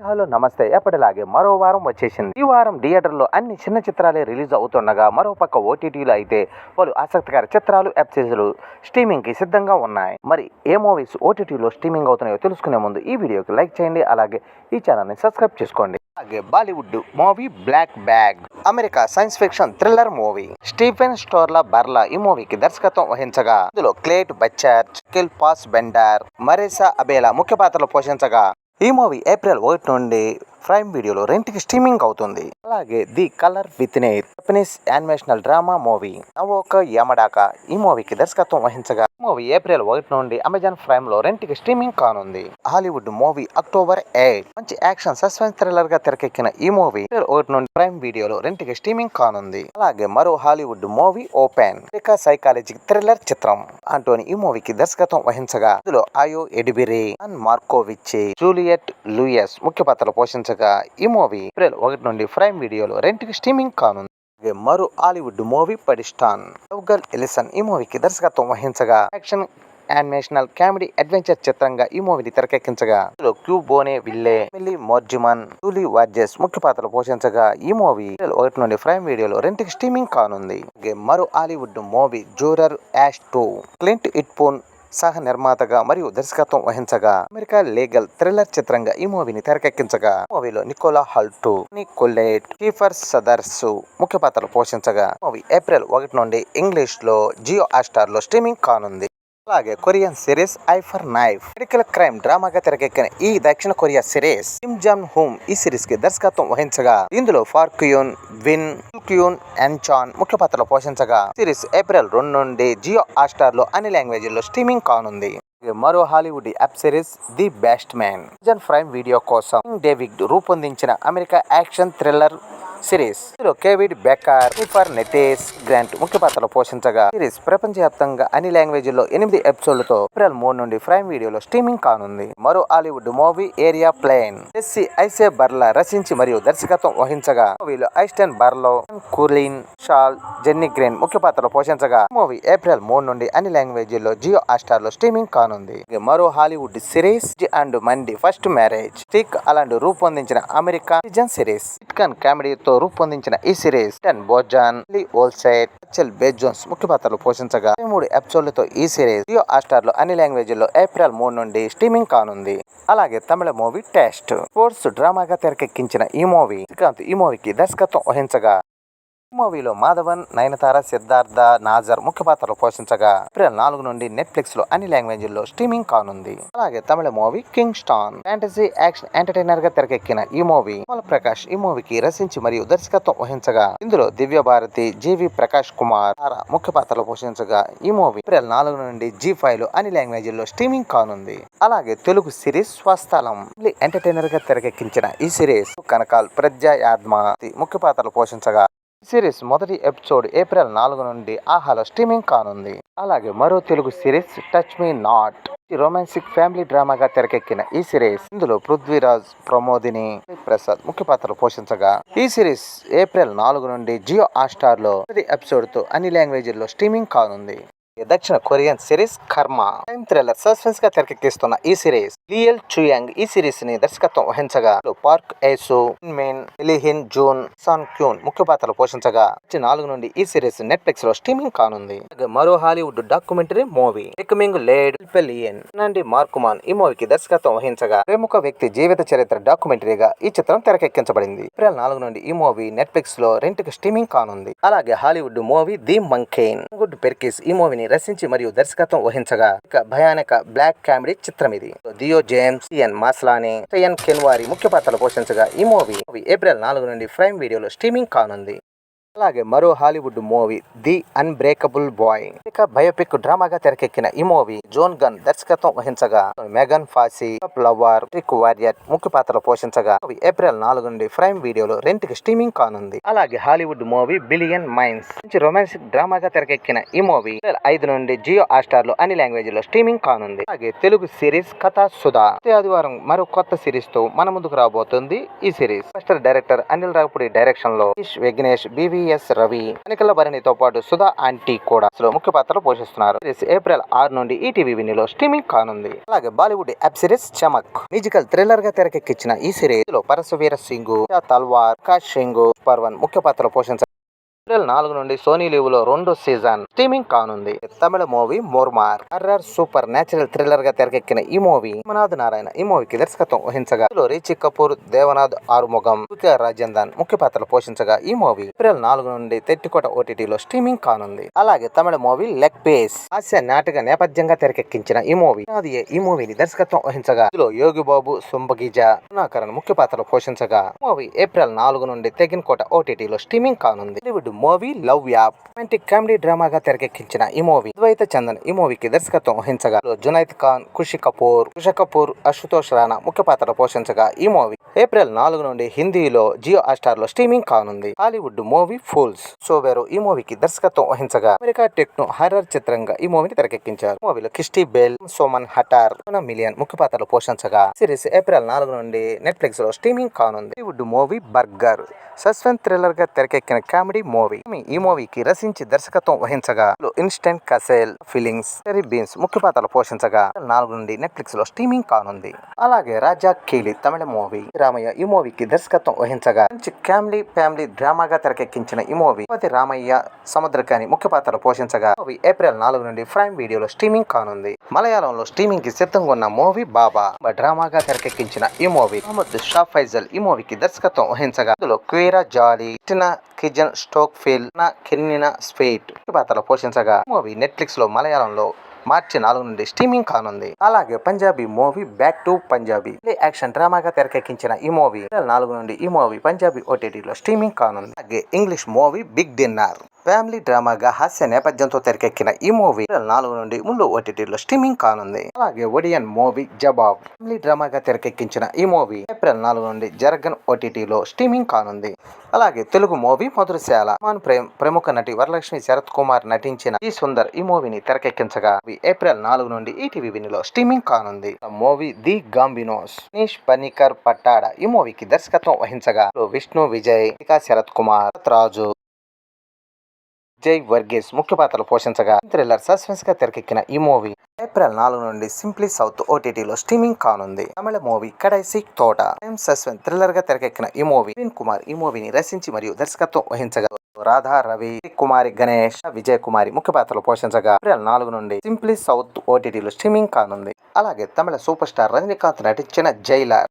Hello నమస్తే. ఎప్పటిలాగే మరో వారం వచ్చేసింది. ఈ వారం థియేటర్లో అన్ని చిన్న చిత్రాలే రిలీజ్ అవుతుండగా, మరోపక్క ఓటీటీలో అయితే పలు ఆసక్తికర చిత్రాలు, వెబ్ సిరీస్లు స్ట్రీమింగ్కి సిద్ధంగా ఉన్నాయి. మరి ఏ మూవీస్ ఓటీటీలో స్ట్రీమింగ్ అవుతున్నాయో తెలుసుకునే ముందు ఈ వీడియోకి లైక్ చేయండి. అలాగే ఈ ఛానల్ని సబ్స్క్రైబ్ చేసుకోండి. అలాగే Bollywood movie Black Bag, America science fiction thriller movie. Steven Soderbergh ఈ మూవీకి దర్శకత్వం వహించగా, ఇందులో క్లేట్ బచ్చర్, కిల్ పాస్ బెండర్, మరేసా అబేలా ముఖ్య పాత్రలు పోషించగా, ఈ మూవీ ఏప్రిల్ 1 నుండి ప్రైమ్ వీడియోలో రెంట్కి స్ట్రీమింగ్ అవుతుంది. అలాగే ది కలర్ విత్ నేర్, జపనీస్ యానిమేషనల్ డ్రామా మూవీ నవోక యమడాకా ఈ మూవీకి దర్శకత్వం వహించగా, మూవీ ఏప్రిల్ 1 నుండి అమెజాన్ ప్రైమ్ లో రెంట్కి స్ట్రీమింగ్ కానుంది. హాలీవుడ్ మూవీ అక్టోబర్ 8 మంచి యాక్షన్ సస్పెన్స్ థ్రిల్లర్ గా తెరకెక్కిన ఈ మూవీ ఏప్రిల్ 1 నుండి ప్రైమ్ వీడియోలో రెంట్కి స్ట్రీమింగ్ కానుంది. అలాగే మరో Hollywood movie open, psychology thriller చిత్రం ఆంటోనీ ఈ మూవీకి దర్శకత్వం వహించగా, ఇందులో ఆయో ఎడిబిరే, మార్కోవిచ్, జూలియట్ లూయస్ ముఖ్య పాత్రలు పోషించగా, ఈ మూవీ ఏప్రిల్ 1 నుండి ప్రైమ్ వీడియోలో రెంట్కి స్ట్రీమింగ్ కానుంది. మరో హాలీవుడ్ మూవీ పడిస్టాన్, గర్ల్ ఎలిసన్ ఈ మూవీకి దర్శకత్వం వహించగా, యాక్షన్ యానిమేషనల్ కామెడీ అడ్వెంచర్ చిత్రంగా ఈ మూవీని తెరకెక్కించగా, ఇందులో క్యూ బోనే విల్లే, మిల్లీ మోర్జిమన్, జూలీ వార్జెస్ ముఖ్య పాత్రలు పోషించగా, ఈ మూవీ ఏప్రిల్ 1 నుండి ప్రైమ్ వీడియోలో రెంట్కి స్ట్రీమింగ్ కానుంది. మరో Hollywood movie Juror hash 2, Clint Eastwood సహ నిర్మాతగా మరియు దర్శకత్వం వహించగా, అమెరికా లీగల్ థ్రిల్లర్ చిత్రంగా ఈ మూవీని తెరకెక్కించగా, మూవీలో నికోలా హాల్ట్, నికోలెట్, కీఫర్ సదర్స్ ముఖ్య పాత్రలు పోషించగా, మూవీ ఏప్రిల్ 1 నుండి ఇంగ్లీష్ లో జియో హాట్‌స్టార్ లో స్ట్రీమింగ్ కానుంది. అలాగే Korean series hyper knife medical crime డ్రామాగా తెరకెక్కిన ఈ దక్షిణ Korea series Kim Jung Hoon ఈ సిరీస్ కి దర్శకత్వం వహించగా, ఇందులో ఫార్క్యూన్ విన్, క్యూన్ ఎన్చాన్ ముఖ్య పాత్రలు పోషించగా, సిరీస్ ఏప్రిల్ 2 నుండి జియో హాట్‌స్టార్ లో అన్ని లాంగ్వేజ్ల్లో స్ట్రీమింగ్ కానుంది. మరో Hollywood web series the best man Amazon prime video కోసం డేవిడ్ రూపొందించిన అమెరికా యాక్షన్ థ్రిల్లర్ సిరీస్. ఇందులో కేవిడ్ బెకర్, ఫర్ నెటేస్ గ్రాంట్ ముఖ్య పాత్రలు పోషించగా, సిరీస్ ప్రపంచవ్యాప్తంగా అన్ని లాంగ్వేజ్ల్లో 8 ఎపిసోడ్లతో ఏప్రిల్ 3 నుండి ప్రైమ్ వీడియోలో స్ట్రీమింగ్ కానుంది. మరో Hollywood movie a real pain, Jesse Eisenberg రచించి మరియు దర్శకత్వం వహించగా, మూవీలో ఐస్టెన్ బార్లో, కులిన్ షాల్, జెన్నీ గ్రేన్ ముఖ్య పాత్రలు పోషించగా, మూవీ ఏప్రిల్ 3 నుండి అన్ని లాంగ్వేజ్ల్లో జియో హాట్‌స్టార్ లో స్ట్రీమింగ్ కానుంది. మరో Hollywood series and mandi first marriage, stick అలాంటి రూపొందించిన అమెరికా సిటిజన్ సిరీస్. సిట్కాన్ కామెడీతో రూపొందించిన ఈ సిరీస్ టెన్ బోజాన్, లీ ఓల్సెట్, చెల్ బేజోన్స్ ముఖ్య పాత్రలు పోషించగా, 3 ఎపిసోడ్లతో ఈ సిరీస్ జియో హాట్‌స్టార్ లో అన్ని లాంగ్వేజ్ల్లో ఏప్రిల్ 3 నుండి స్ట్రీమింగ్ కానుంది. అలాగే తమిళ మూవీ టెస్ట్ స్పోర్ట్స్ డ్రామాగా తెరకెక్కించిన ఈ మూవీ శ్రీకాంత్ ఈ మూవీకి దర్శకత్వం వహించగా, మూవీలో మాధవన్, నయనతార, సిద్ధార్థ, నాజర్ ముఖ్య పాత్రలు పోషించగా, ఏప్రిల్ 4 నుండి నెట్ఫ్లిక్స్ లో అన్ని లాంగ్వేజ్ల్లో స్ట్రీమింగ్ కానుంది. అలాగే తమిళ movie Kingston fantasy action entertainer గా తెరకెక్కిన ఈ మూవీ కమల్ ప్రకాష్ ఈ మూవీకి రచించి మరియు దర్శకత్వం వహించగా, ఇందులో దివ్య భారతి, జీవి ప్రకాష్ కుమార్ ముఖ్య పాత్రలు పోషించగా, ఈ మూవీ ఏప్రిల్ 4 నుండి జీ5 లో అన్ని లాంగ్వేజ్ల్లో స్ట్రీమింగ్ కానుంది. అలాగే తెలుగు సిరీస్ స్వస్థలం ఎంటర్టైనర్ గా తెరకెక్కించిన ఈ సిరీస్ కనకాల్, ప్రజ్ఞా యాద్మ ముఖ్య పాత్రలు పోషించగా, సిరీస్ మొదటి ఎపిసోడ్ ఏప్రిల్ 4 నుండి ఆహాలో స్ట్రీమింగ్ కానుంది. అలాగే మరో Telugu series touch me not romantic family డ్రామాగా తెరకెక్కిన ఈ సిరీస్, ఇందులో పృథ్వీరాజ్, ప్రమోదిని, ప్రసాద్ ముఖ్య పాత్రలు పోషించగా, ఈ సిరీస్ ఏప్రిల్ 4 నుండి జియో హాట్‌స్టార్ లో మొదటి ఎపిసోడ్ తో అన్ని లాంగ్వేజ్ల్లో స్ట్రీమింగ్ కానుంది. దక్షిణ కొరియన్ సిరీస్ కర్మ క్రైమ్ థ్రిల్లర్ సస్పెన్స్ గా తెరకెక్కిస్తున్న ఈ సిరీస్ లియల్ చుయాంగ్ ఈ సిరీస్ ని దర్శకత్వం వహించగా, పార్క్ ఏసు, మిన్, లిహిన్ జూన్, సాన్ క్యూన్ ముఖ్య పాత్రలు పోషించగా, 4 నుండి ఈ సిరీస్ నెట్ఫ్లిక్స్ లో స్ట్రీమింగ్ కానుంది. మరో Hollywood documentary movie becoming Led Zeppelin నండి మార్కుమాన్ ఈ మూవీకి దర్శకత్వం వహించగా, ప్రముఖ వ్యక్తి జీవిత చరిత్ర డాక్యుమెంటరీగా ఈ చిత్రం తెరకెక్కించబడింది. ఏప్రిల్ 4 నుండి ఈ మూవీ నెట్ఫ్లిక్స్ లో రెంట్కి స్ట్రీమింగ్ కానుంది. అలాగే హాలీవుడ్ మూవీ ది మంకేన్ గుడ్ పెర్కిస్ ఈ మూవీని రచించి మరియు దర్శకత్వం వహించగా, భయానక బ్లాక్ కామెడీ చిత్రం ఇది. దియో జేమ్స్, ఇయన్ మాస్లాని, టయన్ కెన్వారి ముఖ్య పాత్రలు పోషించగా, ఈ మూవీ ఏప్రిల్ 4 నుండి ప్రైమ్ వీడియోలో స్ట్రీమింగ్ కానుంది. అలాగే మరో Hollywood movie the unbreakable boy biopic డ్రామాగా తెరకెక్కిన ఈ మూవీ జోన్ గన్ దర్శకత్వం వహించగా, మెగన్ ఫాసీ, లవర్, ట్రిక్ వారియర్ ముఖ్య పాత్రలు పోషించగా, ఏప్రిల్ 4 నుండి ప్రైమ్ వీడియోలో రెంట్కి స్ట్రీమింగ్ కానుంది. అలాగే Hollywood movie billion mines romantic డ్రామాగా తెరకెక్కిన ఈ మూవీ ఏప్రిల్ 5 నుండి జియో హాట్‌స్టార్ లో అన్ని లాంగ్వేజ్ల్లో స్ట్రీమింగ్ కానుంది. అలాగే తెలుగు సిరీస్ కథా సుధా ఆదివారం మరో కొత్త సిరీస్ తో మన ముందుకు రాబోతుంది. ఈ series master director Anil Ravipudi direction లో విఘ్నేష్, బివి వివిఎస్ రవి, కనికల భరణితో పాటు సుధా ఆంటీ కూడా అసలు ముఖ్య పాత్రలు పోషిస్తున్నారు. ఏప్రిల్ 6 నుండి ఈటీవీ వినిలో స్ట్రీమింగ్ కానుంది. అలాగే Bollywood web series Chamak musical thriller గా తెరకెక్కించిన ఈ సిరీస్ లో పరశువీర సింగ్, తల్వార్, ప్రకాష్ సింగ్, పర్వన్ ముఖ్య పాత్రలు పోషించారు. ఏప్రిల్ 4 నుండి సోనీ లీవ్ లో 2వ సీజన్ స్ట్రీమింగ్ కానుంది. తమిళ movie murmur horror super natural thriller గా తెరకెక్కిన ఈ మూవీ మనాథ్ నారాయణ ఈ మూవీకి దర్శకత్వం వహించగా రిషి కపూర్, దేవనాథ్ ఆరుముగం, రాజేందన్ ముఖ్య పాత్రలు పోషించగా ఈ మూవీ ఏప్రిల్ 4 నుండి తెట్టికోట ఓటీటీలో స్ట్రీమింగ్ కానుంది. అలాగే తమిళ మూవీ లెగ్ పీస్ హాస్య నాటక నేపథ్యంగా తెరకెక్కించిన ఈ మూవీ ఈ మూవీని దర్శకత్వం వహించగా యోగి బాబు, సుంబగిజ, కరుణాకరన్ ముఖ్య పాత్రలు పోషించగా మూవీ ఏప్రిల్ 4 నుండి తెగినకోట ఓటీటీలో స్ట్రీమింగ్ కానుంది. Movie love app romantic comedy డ్రామాగా తెరకెక్కించిన ఈ మూవీ ద్వైత చందన్ ఈ మూవీకి దర్శకత్వం వహించగా జునైద్ ఖాన్, ఖుషి కపూర్, అశుతోష్ రాణా ముఖ్య పాత్ర పోషించగా ఈ మూవీ ఏప్రిల్ 4 నుండి హిందీలో జియో హాట్‌స్టార్ లో స్ట్రీమింగ్ కానుంది. హాలీవుడ్ మూవీ ఫూల్స్ సోబెరో ఈ మూవీకి దర్శకత్వం వహించగా అమెరికా టెక్నో హారర్ చిత్రంగా ఈ మూవీని తెరకెక్కించారు. మూవీలో కిస్టీ బెల్, సోమన్ హటార్, మిలియన్ ముఖ్య పాత్రలు పోషించగా సిరీస్ ఏప్రిల్ 4 నుండి నెట్ఫ్లిక్స్ లో స్ట్రీమింగ్ కానుంది. Hollywood movie burger suspense thriller గా తెరకెక్కిన కామెడీ మూవీ. ఈ మూవీకి రచించి దర్శకత్వం వహించగా ఇన్స్టెంట్ కసేల్, ఫీలింగ్స్, టెరీ బీన్స్ ముఖ్య పాత్రలు పోషించగా 4 నుండి నెట్ఫ్లిక్స్ లో స్ట్రీమింగ్ కానుంది. అలాగే రాజా కేలి తమిళ మూవీ రామయ్య ఈ మూవీకి దర్శకత్వం వహించగా మంచి ఫ్యామిలీ డ్రామాగా తెరకెక్కించిన ఈ మూవీ రామయ్య, సముద్రకాని ముఖ్య పాత్రలు పోషించగా మూవీ ఏప్రిల్ 4 నుండి ప్రైమ్ వీడియోలో స్ట్రీమింగ్ కానుంది. మలయాళంలో స్ట్రీమింగ్ కి సిద్ధంగా ఉన్న మూవీ బాబా డ్రామాగా తెరకెక్కించిన ఈ మూవీ మహమ్మద్ షా ఫైజల్ ఈ మూవీకి దర్శకత్వం వహించగా క్వీరా జాలీ, కిజన్ స్టోక్ ఫీల్, కెన్నినా స్వీట్ పాత్రలు పోషించగా మూవీ నెట్ఫ్లిక్స్ లో మలయాళంలో మార్చి 4 నుండి స్ట్రీమింగ్ కానుంది. అలాగే Punjabi movie back to Punjabi action డ్రామాగా తెరకెక్కించిన ఈ మూవీ 4 నుండి ఈ మూవీ పంజాబీ ఓటీటీలో స్ట్రీమింగ్ కానుంది. అలాగే English movie big dinner family డ్రామాగా హాస్య నేపథ్యంతో తెరకెక్కిన ఈ మూవీ 4 నుండి ముందు ఓటీటీలో స్ట్రీమింగ్ కానుంది. అలాగే ఒడియన్ మూవీ జవాబ్ ఫ్యామిలీ డ్రామాగా తెరకెక్కించిన ఈ మూవీ ఏప్రిల్ 4 నుండి జరగన్ ఓటీటీలో స్ట్రీమింగ్ కానుంది. అలాగే తెలుగు మూవీ మధురశాల ప్రముఖ నటి వరలక్ష్మి శరత్ కుమార్ నటించిన ఈ సుందర్ ఈ మూవీని తెరకెక్కించగా ఏప్రిల్ 4 నుండి ఈటీవీ వినిలో స్ట్రీమింగ్ కానుంది. Movie the గాంబినోస్ niche Panicker Pattada ఈ మూవీకి దర్శకత్వం వహించగా విష్ణు విజయ్, శరత్ కుమార్, రాజు, జై వర్గీస్ ముఖ్య పాత్రలు పోషించగా థ్రిల్లర్ సస్పెన్స్ గా తెరకెక్కిన ఈ మూవీ ఏప్రిల్ 4 నుండి సింప్లీ సౌత్ ఓటీటీలో స్ట్రీమింగ్ కానుంది. తమిళ మూవీ కడైసి తోట సస్పెన్స్ థ్రిల్లర్ గా తెరకెక్కిన ఈ మూవీ కుమార్ ఈ మూవీని రచించి మరియు దర్శకత్వం వహించగా రాధా రవి, కుమారి గణేష్, విజయ్ కుమారి ముఖ్య పాత్రలు పోషించగా ఏప్రిల్ 4 నుండి సింప్లీ సౌత్ ఓటీటీలో స్ట్రీమింగ్ కానుంది. అలాగే తమిళ సూపర్ స్టార్ రజనీకాంత్ నటించిన జైలర్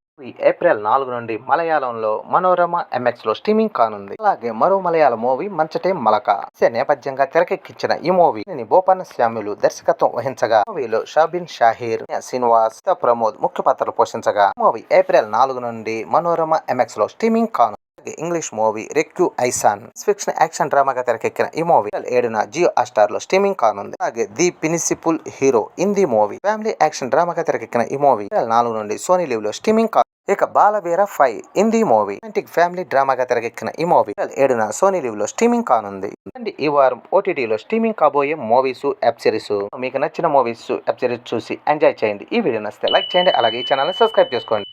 ఏప్రిల్ 4 నుండి మలయాళంలో మనోరమ ఎంఎక్స్ లో స్ట్రీమింగ్ కానుంది. అలాగే మరో మలయాళ మూవీ మంచటే మలక నేపథ్యంగా తెరకెక్కించిన ఈ మూవీ బోపన్న శ్యాములు దర్శకత్వం వహించగా మూవీలో షాబిన్ షాహీర్, శ్రీనివాస్, ప్రమోద్ ముఖ్య పాత్రలు పోషించగా మూవీ ఏప్రిల్ 4 నుండి మనోరమ ఎంఎక్స్ లో స్ట్రీమింగ్ కానుంది. ఇంగ్లీష్ మూవీ రెక్యూ ఐసాన్ ఫిక్షన్ యాక్షన్ డ్రామాగా తెరకెక్కిన ఈ మూవీ 7న జియో హాట్‌స్టార్ లో స్ట్రీమింగ్ కానుంది. అలాగే the principal hero Hindi movie family action డ్రామాగా తెరకెక్కిన ఈ మూవీ 4 నుండి సోనీ లీవ్ లో స్ట్రీమింగ్ ఇక Baalveer 5 Hindi movie romantic family డ్రామాగా తెరకెక్కిన ఈ మూవీ 7న సోనీ లీవ్ లో స్ట్రీమింగ్ కానుంది. ఈ వారం ఓటీటీలో స్ట్రీమింగ్ కాబోయే మూవీస్, వెబ్ సిరీస్ మీకు నచ్చిన మూవీస్, వెబ్ సిరీస్ చూసి ఎంజాయ్ చేయండి. ఈ వీడియో నచ్చితే లైక్ చేయండి. అలాగే ఈ ఛానల్ ని సబ్స్క్రైబ్ చేసుకోండి.